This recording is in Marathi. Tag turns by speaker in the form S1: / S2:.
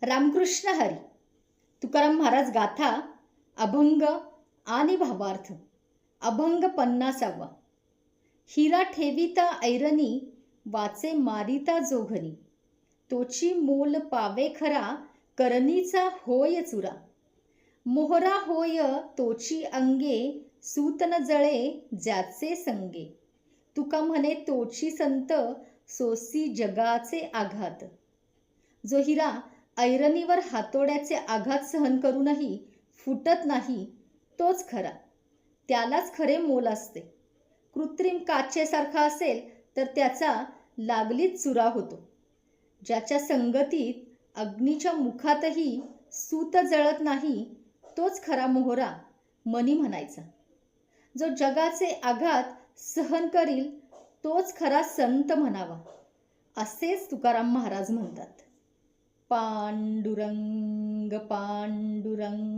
S1: रामकृष्ण हरी. तुकाराम महाराज गाथा अभंग आणि भावार्थ. अभंग 50वा. हिरा ठेविता ऐरणी, वाचे मारिता जो घरी. तोची मोल पावे खरा, करणीचा होय चुरा. मोहरा होय तोची अंगे, सूत न जळे ज्याचे संगे. तुका म्हणे तोची संत, सोसी जगाचे आघात. जो हिरा ऐरणीवर हातोड्याचे आघात सहन करूनही फुटत नाही, तोच खरा. त्यालाच खरे मोल असते. कृत्रिम काचेसारखा असेल तर त्याचा लागलीच चुरा होतो. ज्याच्या संगतीत अग्नीच्या मुखातही सूत जळत नाही, तोच खरा मोहरा मनी म्हणायचा. जो जगाचे आघात सहन करील, तोच खरा संत म्हणावा, असेच तुकाराम महाराज म्हणतात. पांडुरंग पांडुरंग.